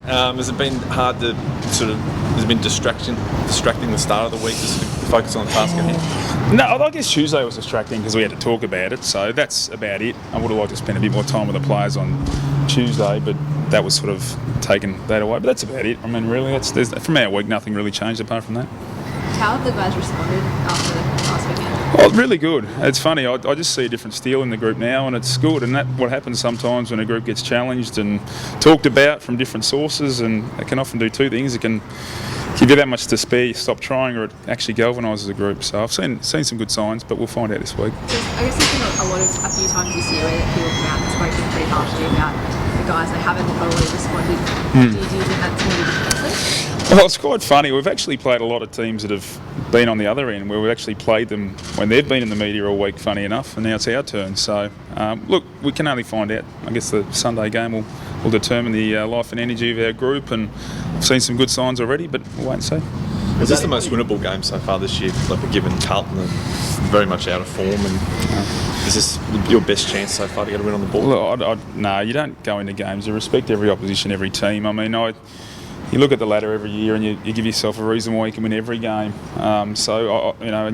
Has it been hard to has it been distracting the start of the week to sort of focus on the task at hand? No, I guess Tuesday was distracting because we had to talk about it, so that's about it. I would have liked to spend a bit more time with the players on Tuesday, but that was sort of taking that away. But that's about it. I mean, really, from our week, nothing really changed apart from that. How have the guys responded after last weekend? Oh, really good. It's funny, I just see a different steel in the group now, and it's good. And that's what happens sometimes when a group gets challenged and talked about from different sources, and it can often do two things. It can give you that much to spare, you stop trying, or it actually galvanises a group. So I've seen some good signs, but we'll find out this week. I guess there's been a few times this year where people come out and spoken pretty harshly about the guys that haven't totally responded. Do you think that's going to be different? Well, it's quite funny. We've actually played a lot of teams that have been on the other end, where we've actually played them when they've been in the media all week, funny enough, and now it's our turn. So, look, we can only find out. I guess the Sunday game will determine the life and energy of our group, and I've seen some good signs already, but we'll wait and see. Is this the most winnable game so far this year? Leppa, given Carlton are very much out of form, and is this your best chance so far to get a win on the board? Look, no, you don't go into games. You respect every opposition, every team. I mean, you look at the ladder every year, and you give yourself a reason why you can win every game. And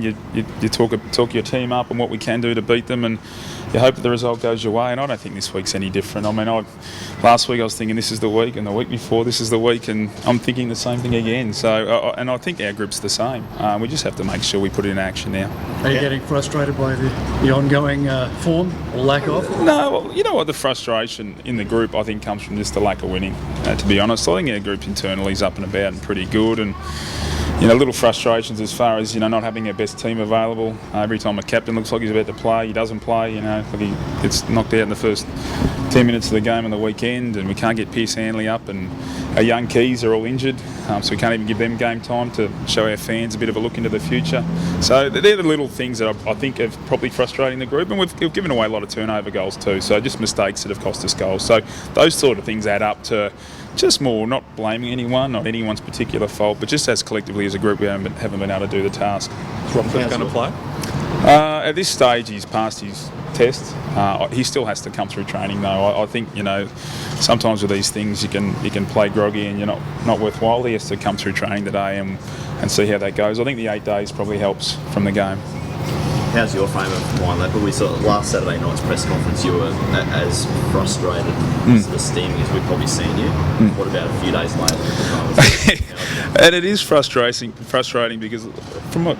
you talk your team up and what we can do to beat them, and you hope that the result goes your way. And I don't think this week's any different. I mean, last week I was thinking this is the week, and the week before this is the week, and I'm thinking the same thing again. So, and I think our group's the same. We just have to make sure we put it in action now. Are you getting frustrated by the ongoing form or lack of? No, well, you know what, the frustration in the group I think comes from just the lack of winning, to be honest. I think our group's internally is up and about and pretty good, and little frustrations as far as not having our best team available. Every time a captain looks like he's about to play, he doesn't play. Like he gets knocked out in the first 10 minutes of the game on the weekend, and we can't get Pierce Hanley up, and our young keys are all injured, so we can't even give them game time to show our fans a bit of a look into the future. So they're the little things that I think are probably frustrating the group, and we've given away a lot of turnover goals too, so just mistakes that have cost us goals. So those sort of things add up to just more, not blaming anyone, not anyone's particular fault, but just as collectively as a group we haven't been able to do the task. Is Rockcliffe going to play? At this stage he's passed his test. He still has to come through training though. I think sometimes with these things you can play groggy and you're not worthwhile. He has to come through training today and see how that goes. I think the 8 days probably helps from the game. How's your frame of mind, Leppa? We saw last Saturday night's press conference, you were as frustrated, sort of steaming as we've probably seen you. What about a few days later? And it is frustrating because from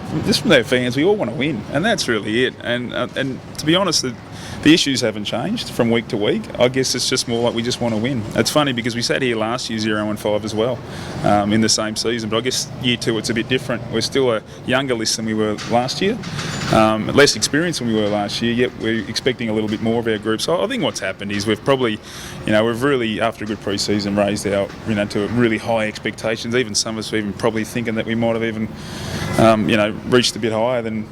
their fans, we all want to win, and that's really it. And to be honest, the issues haven't changed from week to week. I guess it's just more like we just want to win. It's funny because we sat here last year 0-5 as well in the same season, but I guess year 2 it's a bit different. We're still a younger list than we were last year, less experienced than we were last year, yet we're expecting a little bit more of our group. So I think what's happened is we've probably, we've really, after a good pre-season, raised our, to really high expectations. Even some of us were even probably thinking that we might have even, reached a bit higher than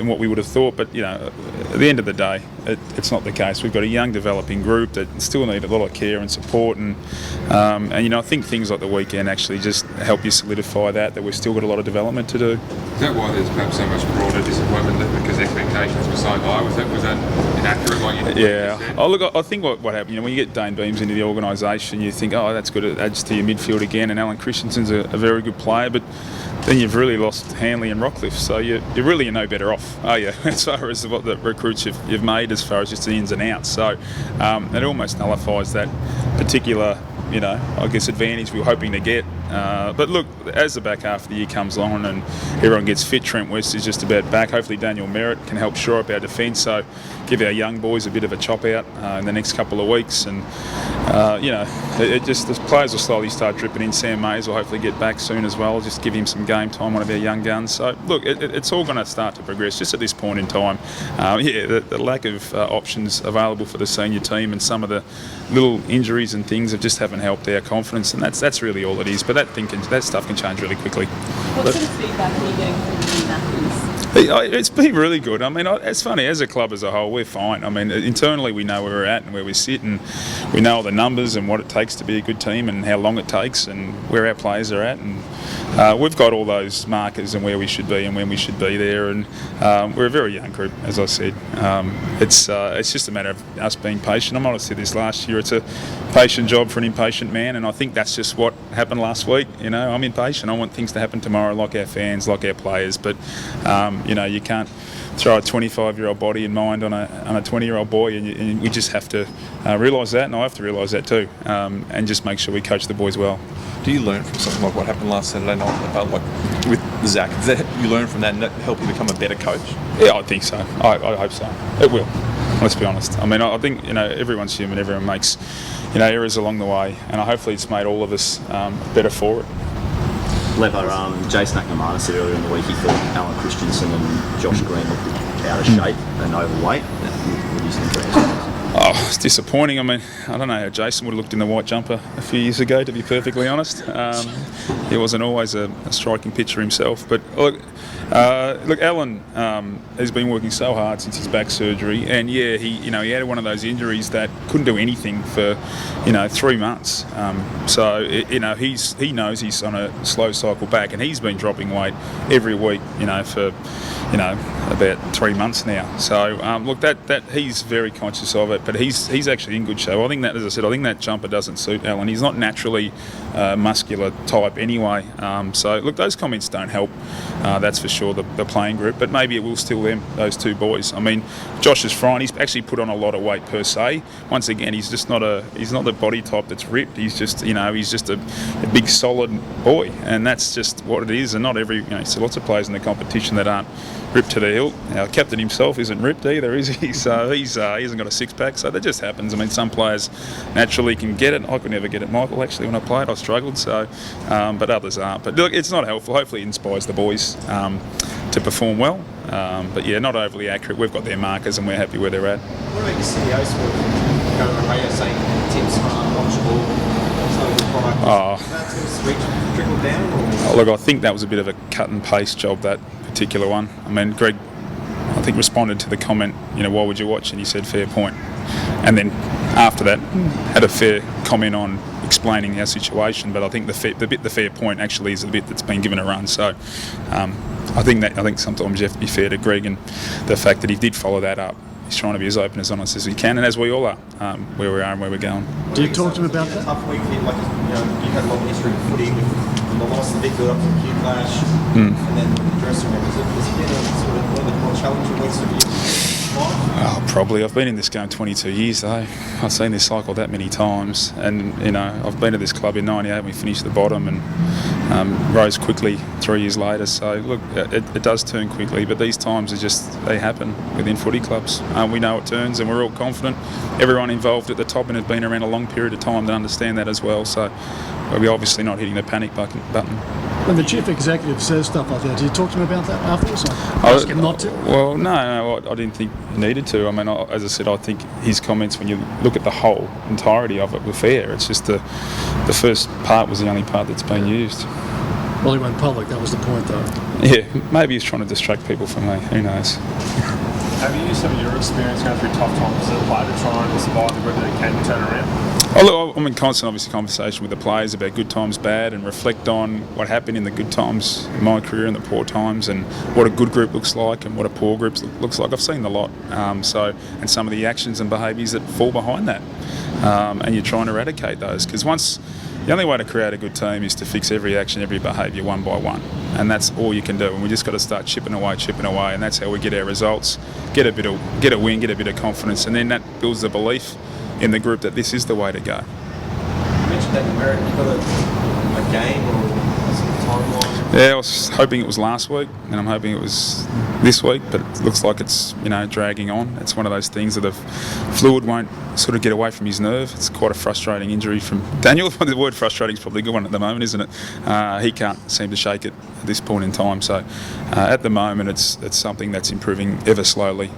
what we would have thought. But, at the end of the day, it's not the case. We've got a young developing group that still need a lot of care and support, and I think things like the weekend actually just help you solidify that we've still got a lot of development to do. Is that why there's perhaps so much broader disappointment, because expectations were so high? Was that inaccurate? I think what happened, when you get Dane Beams into the organisation, you think, oh, that's good, it adds to your midfield again, and Alan Christensen's a very good player, but then you've really lost Hanley and Rockcliffe, so you're really no better off, are you, as far as what the recruits you've made as far as just the ins and outs. So it almost nullifies that particular, advantage we were hoping to get. But look, as the back half of the year comes on and everyone gets fit, Trent West is just about back. Hopefully Daniel Merritt can help shore up our defence, so give our young boys a bit of a chop out in the next couple of weeks. And, the players will slowly start dripping in. Sam Mays will hopefully get back soon as well, just give him some game time, one of our young guns. So look, it's all going to start to progress just at this point in time. The lack of options available for the senior team and some of the little injuries and things just haven't helped our confidence, and that's really all it is. But that stuff can change really quickly. What sort of feedback are you getting from the Matthews? It's been really good. I mean, it's funny, as a club as a whole, we're fine. I mean, internally we know where we're at and where we sit, and we know all the numbers and what it takes to be a good team and how long it takes and where our players are at. And we've got all those markers and where we should be and when we should be there. And we're a very young group, as I said. It's just a matter of us being patient. I might have said this last year. It's a patient job for an impatient man, and I think that's just what happened last week. You know, I'm impatient. I want things to happen tomorrow, like our fans, like our players. But you know, you can't throw a 25-year-old body and mind on a 20-year-old boy, and we just have to realise that, and I have to realise that too, and just make sure we coach the boys well. Do you learn from something like what happened last Saturday night, about like with Zach? Does that you learn from that and that help you become a better coach? Yeah, I think so. I hope so. It will. Let's be honest. I mean, I think, you know, everyone's human. Everyone makes, you know, errors along the way, and hopefully it's made all of us better for it. Leppa, Jason McNamara said earlier in the week he thought Alan Christensen and Josh Green looked out of shape and overweight. What do you think of that? Oh, it's disappointing. I mean, I don't know how Jason would have looked in the white jumper a few years ago, to be perfectly honest. He wasn't always a striking picture himself. But look, Alan has been working so hard since his back surgery, and yeah, he had one of those injuries that couldn't do anything for 3 months. He knows he's on a slow cycle back, and he's been dropping weight every week, for about 3 months now. So look, that he's very conscious of it, but he's actually in good shape. I think that, as I said, that jumper doesn't suit Alan. He's not naturally muscular type anyway. So look, those comments don't help. That's for sure, the playing group, but maybe it will still them, those two boys. I mean, Josh is fine. He's actually put on a lot of weight per se. Once again, he's not the body type that's ripped. He's just a big solid boy, and that's just what it is. And not every, so lots of players in the competition that aren't ripped to the hilt. Our captain himself isn't ripped either, is he? So he hasn't got a six-pack, so that just happens. I mean, some players naturally can get it. I could never get it, Michael, actually, when I played. I struggled, so but others aren't. But look, it's not helpful. Hopefully it inspires the boys to perform well. But yeah, not overly accurate. We've got their markers and we're happy where they're at. What about your CEO sort of going on radio saying Tim's smart, watchable, that's going to trickle down? Or? Look, I think that was a bit of a cut and paste job, that particular one. I mean, Greg, I think, responded to the comment, why would you watch? And he said, fair point. And then after that, had a fair comment on explaining our situation. But I think the fair point actually is the bit that's been given a run. So I think sometimes you have to be fair to Greg, and the fact that he did follow that up. He's trying to be as open, as honest as he can, and as we all are, where we are and where we're going. Do you talk to him about that? Tough week, you've had a lot of history with footy, with the loss, the big build up to the Q clash, and then the dressing room. Has it been a sort of one of the more challenging weeks of your life? Oh, probably. I've been in this game 22 years, though. I've seen this cycle that many times, and I've been to this club in '98. We finished the bottom and rose quickly 3 years later. So look, it does turn quickly, but these times they happen within footy clubs. We know it turns, and we're all confident. Everyone involved at the top and has been around a long period of time to understand that as well. So we're obviously not hitting the panic button. When the chief executive says stuff like that, do you talk to him about that afterwards? Ask him not to? Well, no, I didn't think he needed to. I mean, as I said, I think his comments, when you look at the whole entirety of it, were fair. It's just the first part was the only part that's been used. Well, he went public, that was the point, though. Yeah, maybe he's trying to distract people from me. Who knows? Have you used some of your experience going through tough times as a player to try and survive the whether it can turn around? Oh, look, I'm in constant, obviously, conversation with the players about good times, bad, and reflect on what happened in the good times in my career and the poor times, and what a good group looks like and what a poor group looks like. I've seen a lot, and some of the actions and behaviours that fall behind that, and you're trying to eradicate those, because the only way to create a good team is to fix every action, every behaviour one by one, and that's all you can do. And we just got to start chipping away, and that's how we get our results, get a win, get a bit of confidence, and then that builds the belief in the group that this is the way to go. You mentioned that you got a game or some timeline. Yeah, I was hoping it was last week, and I'm hoping it was this week, but it looks like it's dragging on. It's one of those things that the fluid won't sort of get away from his nerve. It's quite a frustrating injury from Daniel. The word frustrating is probably a good one at the moment, isn't it? He can't seem to shake it at this point in time. So at the moment, it's something that's improving ever slowly.